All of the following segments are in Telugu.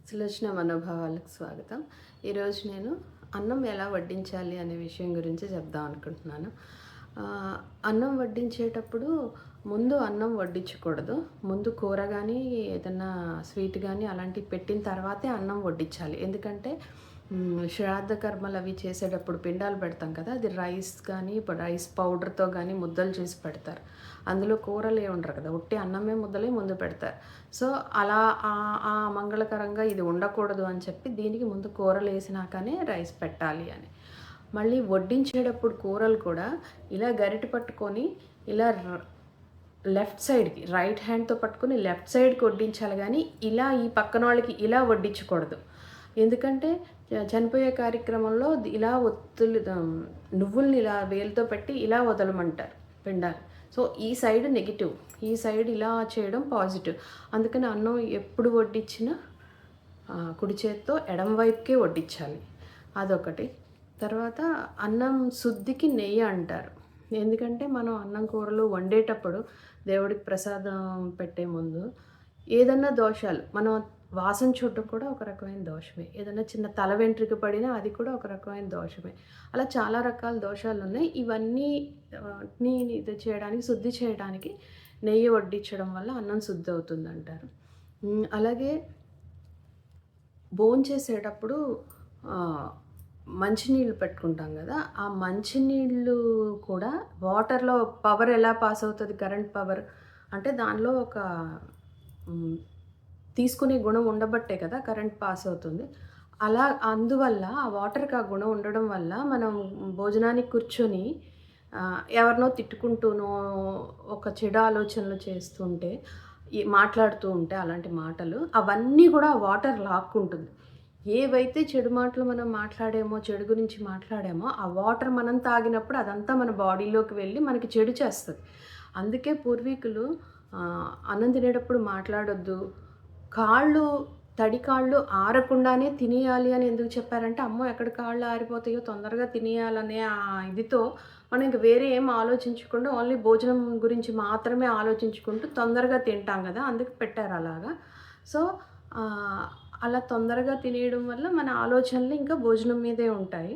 సులోచన మనోభావాలకు స్వాగతం. ఈరోజు నేను అన్నం ఎలా వడ్డించాలి అనే విషయం గురించి చెప్దాం అనుకుంటున్నాను. అన్నం వడ్డించేటప్పుడు ముందు అన్నం వడ్డించకూడదు. ముందు కూర కానీ ఏదన్నా స్వీట్ కానీ అలాంటివి పెట్టిన తర్వాతే అన్నం వడ్డించాలి. ఎందుకంటే శ్రాద్ధ కర్మలు అవి చేసేటప్పుడు పిండాలు పెడతాం కదా, అది రైస్ కానీ రైస్ పౌడర్తో కానీ ముద్దలు చేసి పెడతారు. అందులో కూరలు ఏ ఉండరు కదా, ఉట్టి అన్నమే ముద్దలే ముందు పెడతారు. సో అలా ఆ మంగళకరంగా ఇది ఉండకూడదు అని చెప్పి దీనికి ముందు కూరలు వేసినాకనే రైస్ పెట్టాలి అని. మళ్ళీ వడ్డించేటప్పుడు కూరలు కూడా ఇలా గరిటె పట్టుకొని ఇలా లెఫ్ట్ సైడ్కి రైట్ హ్యాండ్తో పట్టుకొని లెఫ్ట్ సైడ్కి వడ్డించాలి, కానీ ఇలా ఈ పక్కన వాళ్ళకి ఇలా వడ్డించకూడదు. ఎందుకంటే చనిపోయే కార్యక్రమంలో ఇలా నువ్వుల్ని ఇలా వేలుతో పెట్టి ఇలా వదలమంటారు పిండాలి. సో ఈ సైడ్ నెగిటివ్, ఈ సైడ్ ఇలా చేయడం పాజిటివ్. అందుకని అన్నం ఎప్పుడు వడ్డించినా కుడి చేత్తో ఎడమ వైపుకే వడ్డించాలి. అదొకటి. తర్వాత అన్నం శుద్ధికి నెయ్యి అంటారు. ఎందుకంటే మనం అన్నం కూరలు వండేటప్పుడు దేవుడికి ప్రసాదం పెట్టే ముందు ఏదన్నా దోషాలు మనం వాసన చూడటం కూడా ఒక రకమైన దోషమే. ఏదైనా చిన్న తల వెంట్రుక పడినా అది కూడా ఒక రకమైన దోషమే. అలా చాలా రకాల దోషాలు ఉన్నాయి. ఇవన్నీ ఇది చేయడానికి, శుద్ధి చేయడానికి నెయ్యి వడ్డించడం వల్ల అన్నం శుద్ధి అవుతుంది అంటారు. అలాగే భోంచేసేటప్పుడు మంచినీళ్ళు పెట్టుకుంటాం కదా, ఆ మంచినీళ్ళు కూడా వాటర్లో పవర్ ఎలా పాస్ అవుతుంది, కరెంట్ పవర్ అంటే దానిలో ఒక తీసుకునే గుణం ఉండబట్టే కదా కరెంట్ పాస్ అవుతుంది. అలా అందువల్ల ఆ వాటర్కి ఆ గుణం ఉండడం వల్ల మనం భోజనానికి కూర్చొని ఎవరినో తిట్టుకుంటూనో ఒక చెడు ఆలోచనలు చేస్తుంటే మాట్లాడుతూ ఉంటే అలాంటి మాటలు అవన్నీ కూడా వాటర్ లాక్కుంటుంది. ఏవైతే చెడు మాటలు మనం మాట్లాడామో, చెడు గురించి మాట్లాడామో ఆ వాటర్ మనం తాగినప్పుడు అదంతా మన బాడీలోకి వెళ్ళి మనకి చెడు చేస్తుంది. అందుకే పూర్వీకులు అన్నం తినేటప్పుడు మాట్లాడొద్దు, తడి కాళ్ళు ఆరకుండానే తినేయాలి అని ఎందుకు చెప్పారంటే, అమ్మో ఎక్కడ కాళ్ళు ఆరిపోతాయో తొందరగా తినేయాలనే ఆ ఇదితో మనం ఇంక వేరే ఏం ఆలోచించకుండా ఓన్లీ భోజనం గురించి మాత్రమే ఆలోచించుకుంటూ తొందరగా తింటాం కదా, అందుకు పెట్టారు అలాగా. సో అలా తొందరగా తినేయడం వల్ల మన ఆలోచనలు ఇంకా భోజనం మీదే ఉంటాయి.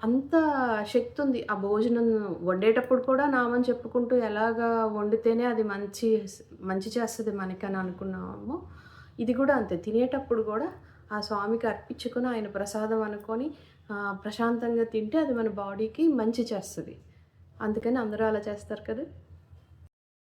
అంత శక్తి ఉంది ఆ భోజనం వండేటప్పుడు కూడా నామని చెప్పుకుంటూ ఎలాగా వండితేనే అది మంచి చేస్తుంది మనకని అనుకున్నాము. ఇది కూడా అంతే, తినేటప్పుడు కూడా ఆ స్వామికి అర్పించుకొని ఆయన ప్రసాదం అనుకొని ప్రశాంతంగా తింటే అది మన బాడీకి మంచి చేస్తుంది. అందుకని అందరూ అలా చేస్తారు కదా.